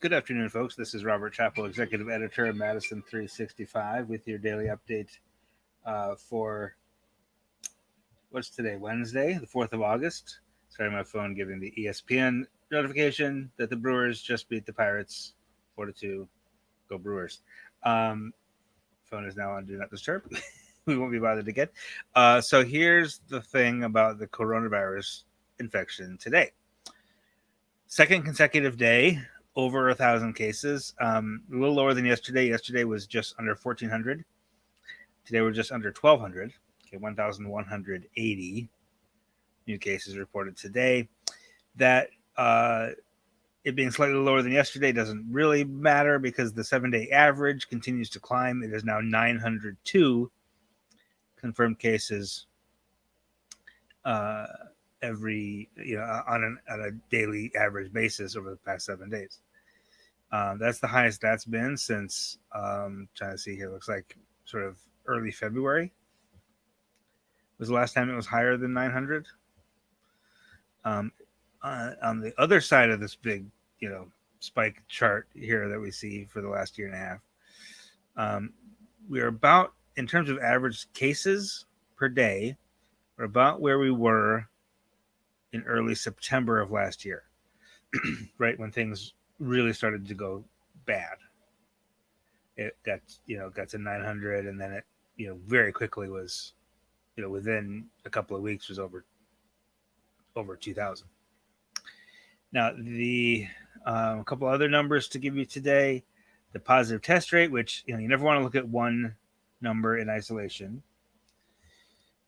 Good afternoon, folks. This is Robert Chappell, Executive Editor of Madison365, with your daily update for what's today, Wednesday, the 4th of August. Sorry, my phone giving the ESPN notification that the Brewers just beat the Pirates 4-2. Go Brewers. Phone is now on Do Not Disturb. We won't be bothered again. So here's the thing about the coronavirus infection today. Second consecutive day over 1,000 cases, a little lower than yesterday. Yesterday was just under 1,400. Today we're just under 1,200. Okay, 1,180 new cases reported today. That it being slightly lower than yesterday doesn't really matter because the 7-day average continues to climb. It is now 902 confirmed cases every on a daily average basis over the past 7 days. That's the highest that's been since trying to see here. Looks like sort of early February was the last time it was higher than 900. On the other side of this big spike chart here that we see for the last year and a half, we are about, in terms of average cases per day, we're about where we were in early September of last year, right when things really started to go bad. It got to 900, and then it very quickly was within a couple of weeks was over 2,000. Now the a couple other numbers to give you today: the positive test rate, which you never want to look at one number in isolation.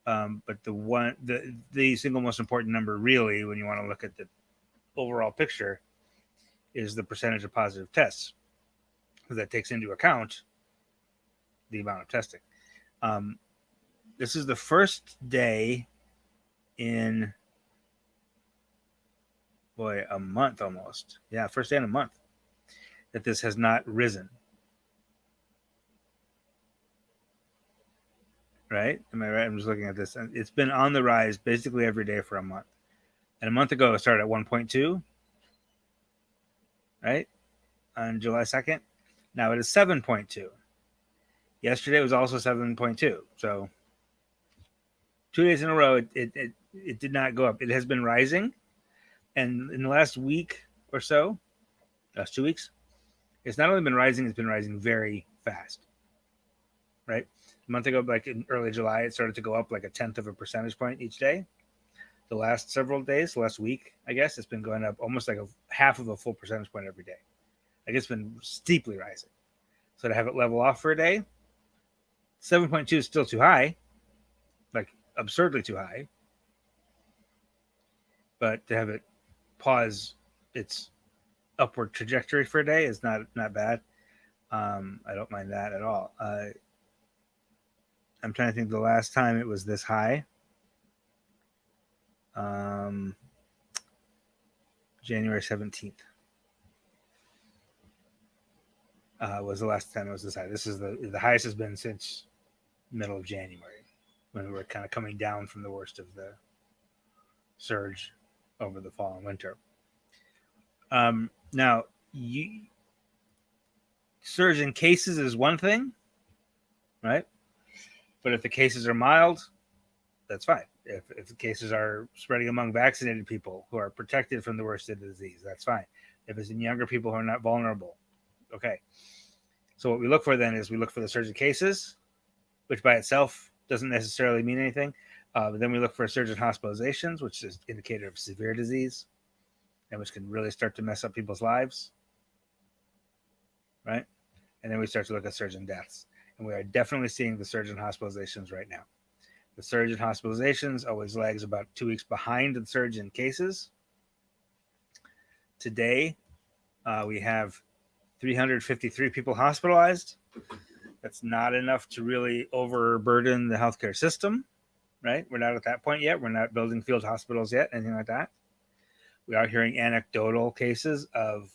But the single most important number, really, when you want to look at the overall picture, is the percentage of positive tests, because that takes into account the amount of testing. This is the first day in a month almost. Yeah, first day in a month that this has not risen. Right? Am I right? I'm just looking at this. It's been on the rise basically every day for a month. And a month ago, it started at 1.2, right? On July 2nd. Now it is 7.2. Yesterday was also 7.2. So 2 days in a row, it did not go up. It has been rising. And in the last week or so, last 2 weeks, it's not only been rising, it's been rising very fast. Right? A month ago, like in early July, it started to go up like 1/10 of a percentage point each day. The last several days, last week, I guess, it's been going up almost like 1/2 of a full percentage point every day. Like it's been steeply rising. So to have it level off for a day, 7.2 is still too high, like absurdly too high. But to have it pause its upward trajectory for a day is not bad. I don't mind that at all. I'm trying to think the last time it was this high. January 17th was the last time it was this high. This is the highest has been since middle of January, when we were kind of coming down from the worst of the surge over the fall and winter. Now, surge in cases is one thing, right? But if the cases are mild, that's fine. If the cases are spreading among vaccinated people who are protected from the worst of the disease, that's fine. If it's in younger people who are not vulnerable, okay. So what we look for then is we look for the surge of cases, which by itself doesn't necessarily mean anything. But then we look for a surge in hospitalizations, which is an indicator of severe disease, and which can really start to mess up people's lives, right? And then we start to look at surge in deaths. And we are definitely seeing the surge in hospitalizations right now. The surge in hospitalizations always lags about 2 weeks behind the surge in cases. Today, we have 353 people hospitalized. That's not enough to really overburden the healthcare system, right? We're not at that point yet. We're not building field hospitals yet, anything like that. We are hearing anecdotal cases of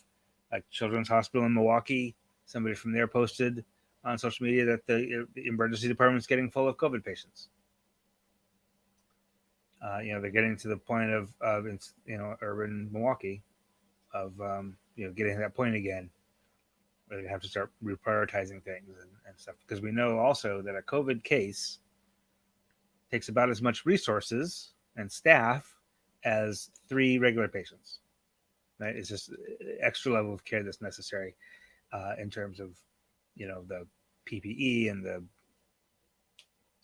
like Children's Hospital in Milwaukee. Somebody from there posted on social media that the emergency department is getting full of COVID patients. They're getting to the point of urban Milwaukee of getting to that point again, we're going to have to start reprioritizing things and stuff, because we know also that a COVID case takes about as much resources and staff as 3 regular patients. Right? It's just extra level of care that's necessary in terms of, the PPE and the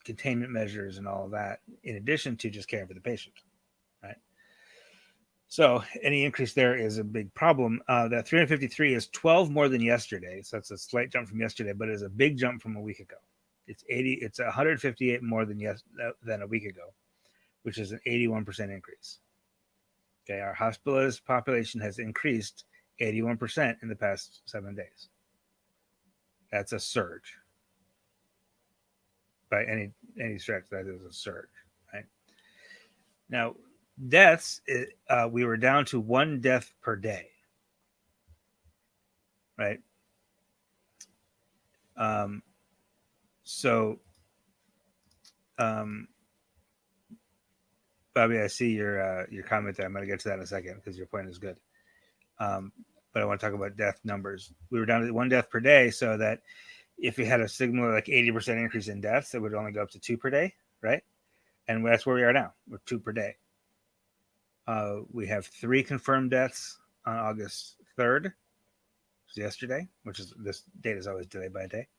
containment measures and all of that, in addition to just caring for the patient. Right? So any increase there is a big problem. That 353 is 12 more than yesterday, so that's a slight jump from yesterday, but it's a big jump from a week ago. It's 80. It's 158 more than a week ago, which is an 81% increase. Okay, our hospitalist population has increased 81% in the past 7 days. That's a surge. By any stretch, that is a surge. Right now, deaths, we were down to 1 death per day. Right. So, Bobby, I see your comment there. I'm going to get to that in a second because your point is good. But I want to talk about death numbers. We were down to 1 death per day, so that if we had a similar like 80% increase in deaths, it would only go up to 2 per day, right? And that's where we are now. We're 2 per day. We have 3 confirmed deaths on August 3rd, which was yesterday, which is, this date is always delayed by a day,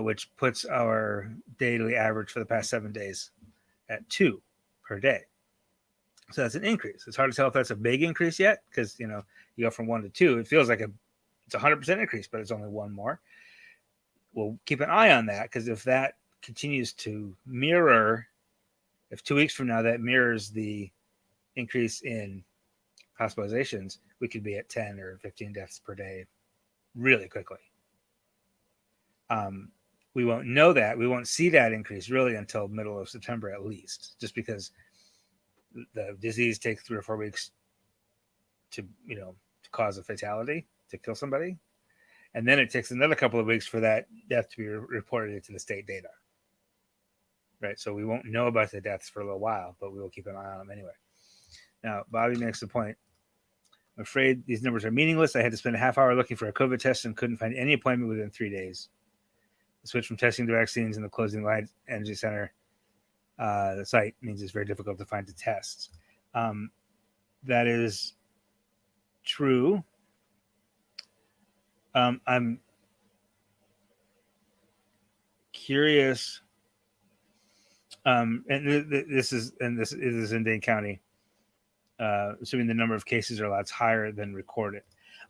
which puts our daily average for the past 7 days at 2 per day. So that's an increase. It's hard to tell if that's a big increase yet, because you go from 1 to 2. It feels like it's 100% increase, but it's only 1 more. We'll keep an eye on that, because if that continues to mirror, if 2 weeks from now that mirrors the increase in hospitalizations, we could be at 10 or 15 deaths per day really quickly. We won't know that. We won't see that increase really until middle of September at least, just because the disease takes 3 or 4 weeks to cause a fatality, to kill somebody, and then it takes another couple of weeks for that death to be reported into the state data. Right, so we won't know about the deaths for a little while, but we will keep an eye on them anyway. Now, Bobby makes the point. I'm afraid these numbers are meaningless. I had to spend a half hour looking for a COVID test and couldn't find any appointment within 3 days. The switch from testing to vaccines and the closing Light Energy Center, the site, means it's very difficult to find a test. That is true. I'm curious. And this is in Dane County. Assuming the number of cases are lots higher than recorded.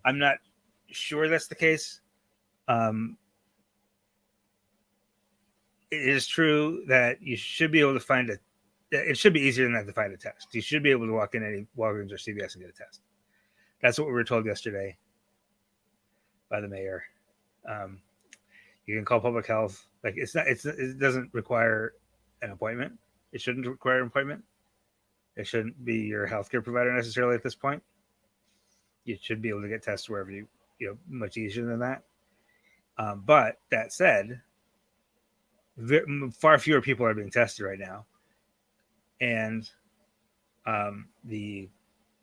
I'm not sure that's the case. It is true that you should be able to find it should be easier than that to find a test. You should be able to walk in any Walgreens or CVS and get a test. That's what we were told yesterday by the mayor. You can call public health. Like it doesn't require an appointment. It shouldn't require an appointment. It shouldn't be your healthcare provider necessarily at this point. You should be able to get tests wherever much easier than that. But that said, far fewer people are being tested right now, and the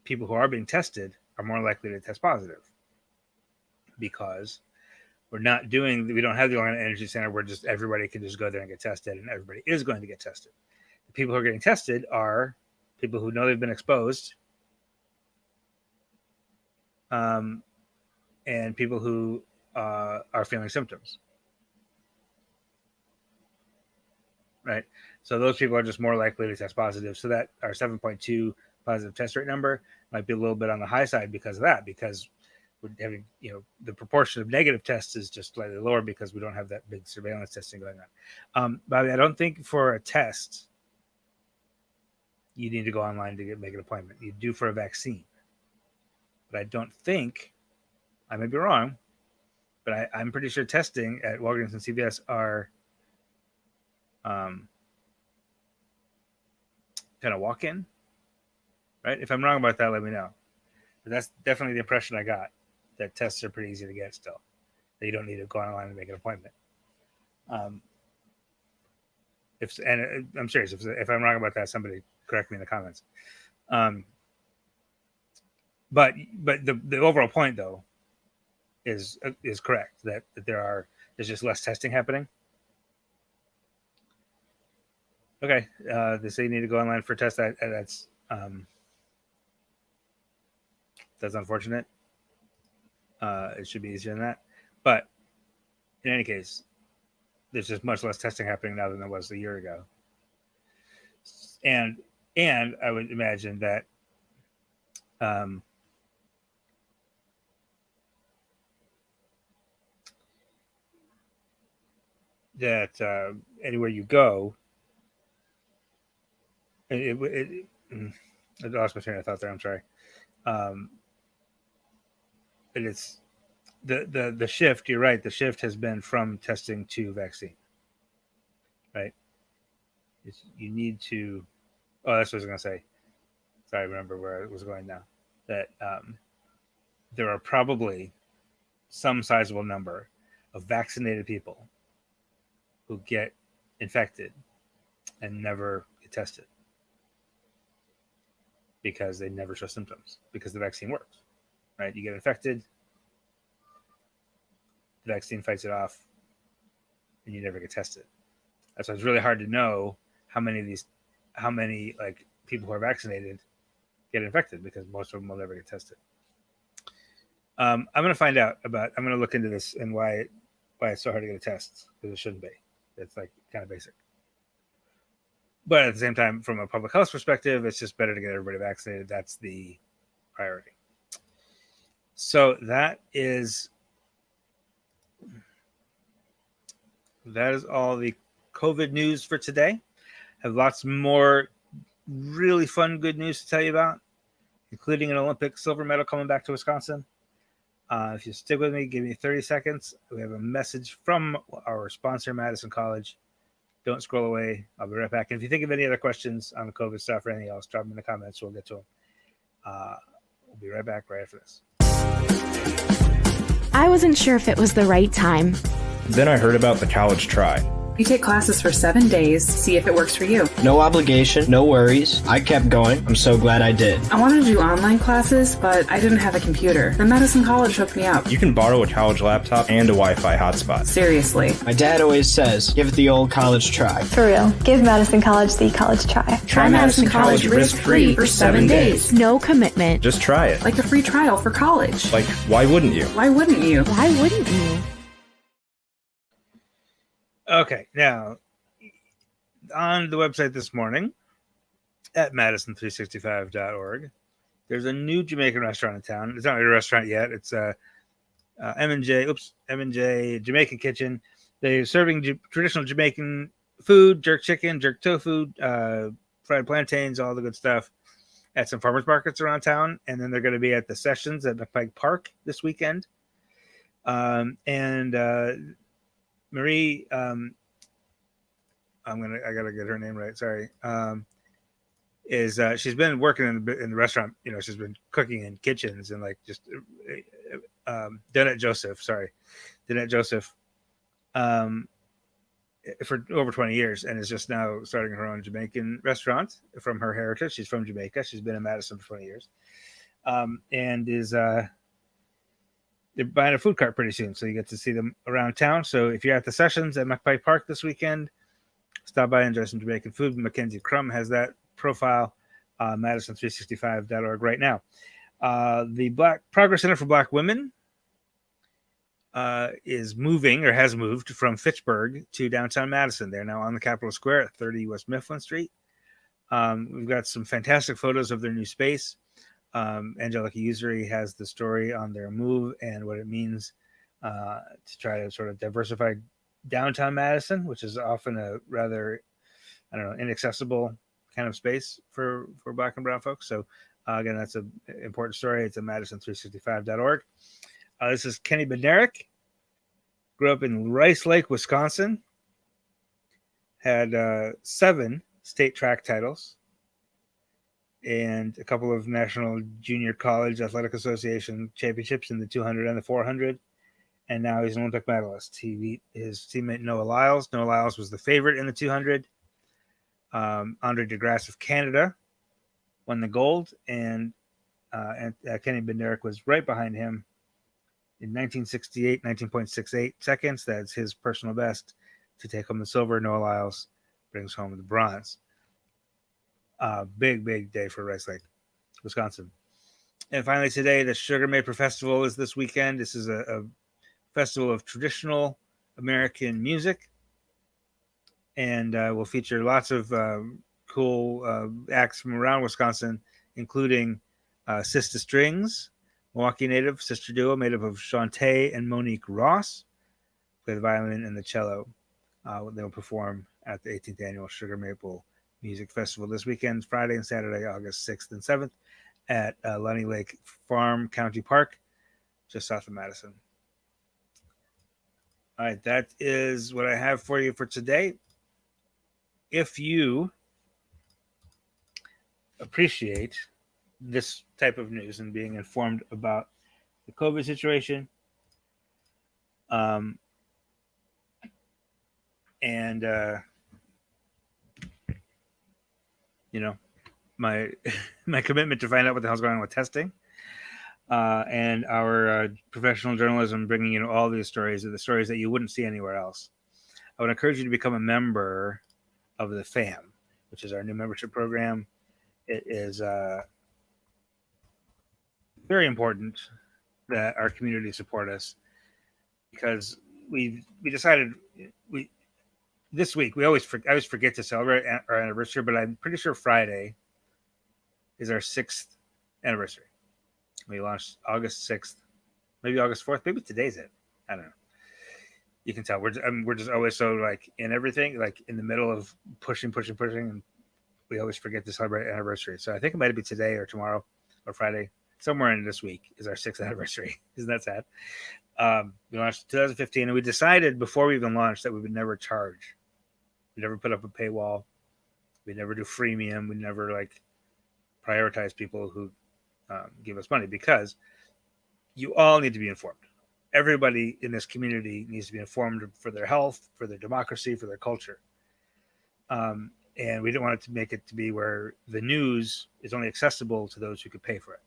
people who are being tested are more likely to test positive, because we don't have the Long Island Energy Center where just everybody can just go there and get tested, and everybody is going to get tested. The people who are getting tested are people who know they've been exposed, and people who are feeling symptoms. Right, so those people are just more likely to test positive. So that our 7.2 positive test rate number might be a little bit on the high side because of that, because we're having, the proportion of negative tests is just slightly lower because we don't have that big surveillance testing going on. Bobby, I don't think for a test you need to go online to make an appointment. You do for a vaccine, but I don't think, I may be wrong, but I'm pretty sure testing at Walgreens and CVS are kind of walk-in, right? If I'm wrong about that, let me know. But that's definitely the impression I got, that tests are pretty easy to get still, that you don't need to go online and make an appointment. I'm serious. If I'm wrong about that, somebody correct me in the comments. but the overall point though is correct that there's just less testing happening. Okay, they say you need to go online for a test. That's unfortunate. It should be easier than that, but in any case, there's just much less testing happening now than there was a year ago. And I would imagine that anywhere you go, I lost my train of thought there. I'm sorry. It's the shift. You're right. The shift has been from testing to vaccine. Right. You need to. Oh, that's what I was going to say. Sorry, I remember where I was going now. That there are probably some sizable number of vaccinated people who get infected and never get tested because they never show symptoms because the vaccine works. Right? You get infected, the vaccine fights it off, and you never get tested. That's why it's really hard to know how many like people who are vaccinated get infected because most of them will never get tested. I'm going to find out I'm going to look into this and why it's so hard to get a test, because it shouldn't be. It's like kind of basic. But at the same time, from a public health perspective, it's just better to get everybody vaccinated. That's the priority. So that is all the COVID news for today. I have lots more really fun, good news to tell you about, including an Olympic silver medal coming back to Wisconsin. If you stick with me, give me 30 seconds. We have a message from our sponsor, Madison College. Don't scroll away. I'll be right back. And if you think of any other questions on the COVID stuff or anything else, drop them in the comments. We'll get to them. We'll be right back right after this. I wasn't sure if it was the right time. Then I heard about the College Try. You take classes for 7 days, see if it works for you. No obligation, no worries. I kept going. I'm so glad I did. I wanted to do online classes, but I didn't have a computer. Then Madison College hooked me up. You can borrow a college laptop and a Wi-Fi hotspot. Seriously. My dad always says, give it the old college try. For real, give Madison College the college try. Try Madison College risk-free for 7 days. No commitment. Just try it. Like a free trial for college. Like, why wouldn't you? Why wouldn't you? Why wouldn't you? Okay, now on the website this morning at Madison365.org, there's a new Jamaican restaurant in town. It's not really a restaurant yet. It's M&J Jamaican Kitchen. They're serving traditional Jamaican food, jerk chicken, jerk tofu, fried plantains, all the good stuff at some farmers markets around town. And then they're going to be at the Sessions at McPike Park this weekend. Marie, I gotta get her name right. Sorry. She's been working in the restaurant. You know, she's been cooking in kitchens and like just Danette Joseph. For over 20 years, and is just now starting her own Jamaican restaurant from her heritage. She's from Jamaica. She's been in Madison for 20 years, and is they're buying a food cart pretty soon, so you get to see them around town. So if you're at the Sessions at McPike Park this weekend, stop by and enjoy some Jamaican food. Mackenzie Crum has that profile, Madison365.org right now. The Black Progress Center for Black Women is moving, or has moved, from Fitchburg to downtown Madison. They're now on the Capitol Square at 30 West Mifflin Street. We've got some fantastic photos of their new space. Angelica Usury has the story on their move and what it means to try to sort of diversify downtown Madison, which is often a rather, inaccessible kind of space for Black and brown folks. So again, that's an important story. It's at Madison365.org. This is Kenny Banderick. Grew up in Rice Lake, Wisconsin. Had 7 state track titles and a couple of National Junior College Athletic Association championships in the 200 and the 400. And now he's an Olympic medalist. He beat his teammate Noah Lyles. Noah Lyles was the favorite in the 200. Andre DeGrasse of Canada won the gold. And and Kenny Banderick was right behind him in 1968, 19.68 seconds. That's his personal best to take home the silver. Noah Lyles brings home the bronze. Big day for Rice Lake, Wisconsin. And finally today, the Sugar Maple Festival is this weekend. This is a festival of traditional American music, and will feature lots of cool acts from around Wisconsin, including Sister Strings, Milwaukee native sister duo made up of Shantae and Monique Ross, play the violin and the cello. They will perform at the 18th annual Sugar Maple Music Festival this weekend, Friday and Saturday, August 6th and 7th, at Lunny Lake Farm County Park, just south of Madison. All right, that is what I have for you for today. If you appreciate this type of news and being informed about the COVID situation, and my my commitment to find out what the hell's going on with testing, and our professional journalism, bringing you all these stories, the stories that you wouldn't see anywhere else. I would encourage you to become a member of the FAM, which is our new membership program. It is very important that our community support us, because we decided this week I always forget to celebrate our anniversary, but I'm pretty sure Friday is our 6th anniversary. We launched August 6th, maybe August 4th, maybe today's it. I don't know. You can tell we're just always so like in everything, like in the middle of pushing, and we always forget to celebrate anniversary. So I think it might be today or tomorrow or Friday, somewhere in this week is our 6th anniversary. Isn't that sad? We launched in 2015, and we decided before we even launched that we would never charge. We never put up a paywall. We never do freemium. We never like prioritize people who give us money, because you all need to be informed. Everybody in this community needs to be informed for their health, for their democracy, for their culture. And we didn't want it to make it to be where the news is only accessible to those who could pay for it.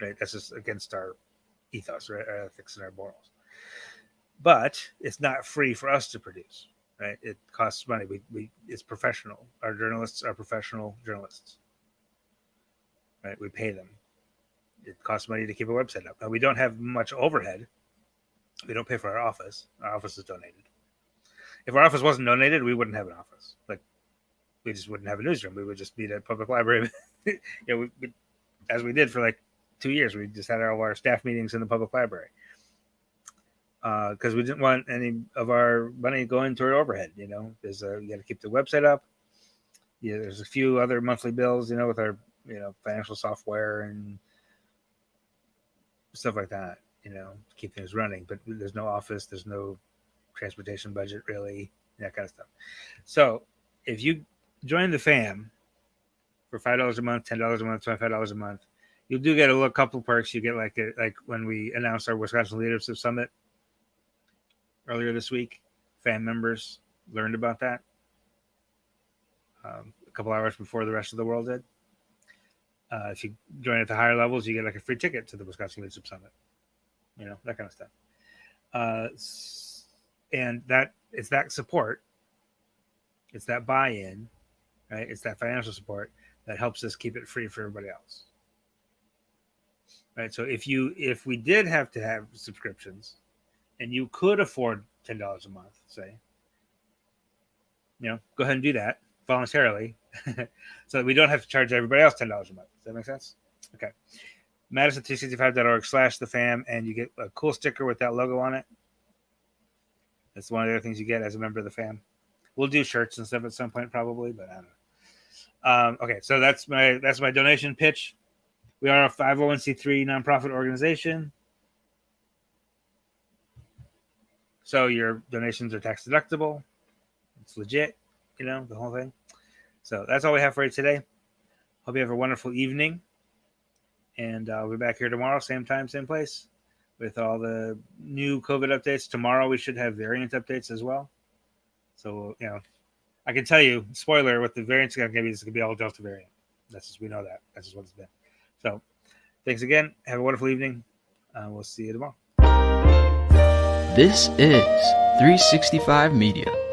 Right? That's just against our ethos, right? Our ethics and our morals. But it's not free for us to produce, right? It costs money. It's professional. Our journalists are professional journalists, right? We pay them. It costs money to keep a website up. Now, we don't have much overhead. We don't pay for our office. Our office is donated. If our office wasn't donated, we wouldn't have an office. Like, we just wouldn't have a newsroom. We would just meet at public library. We as we did for like 2 years. We just had all our staff meetings in the public library, because we didn't want any of our money going toward overhead. You got to keep the website up. Yeah, there's a few other monthly bills, with our financial software and stuff like that, to keep things running. But there's no office, there's no transportation budget, really, that kind of stuff. So if you join the FAM for $5 a month, $10 a month, $25 a month, you do get a couple perks. You get like when we announced our Wisconsin Leadership Summit earlier this week, FAM members learned about that a couple hours before the rest of the world did. If you join at the higher levels, you get like a free ticket to the Wisconsin Leadership Summit, that kind of stuff. And that it's that support, it's that buy-in, right? It's that financial support that helps us keep it free for everybody else. Right. So if we did have to have subscriptions, and you could afford $10 a month, say, go ahead and do that voluntarily, so that we don't have to charge everybody else $10 a month. Does that make sense? Okay. Madison365.org/thefam, and you get a cool sticker with that logo on it. That's one of the other things you get as a member of the fam. We'll do shirts and stuff at some point, probably, but I don't know. Okay, so that's my donation pitch. We are a 501c3 nonprofit organization, so your donations are tax deductible. It's legit, the whole thing. So that's all we have for you today. Hope you have a wonderful evening, and I'll be back here tomorrow, same time, same place, with all the new COVID updates. Tomorrow we should have variant updates as well. So, I can tell you, spoiler, what the variants are going to be, it's going to be all Delta variant. We know that. That's just what it's been. So, Thanks again. Have a wonderful evening. We'll see you tomorrow. This is 365 Media.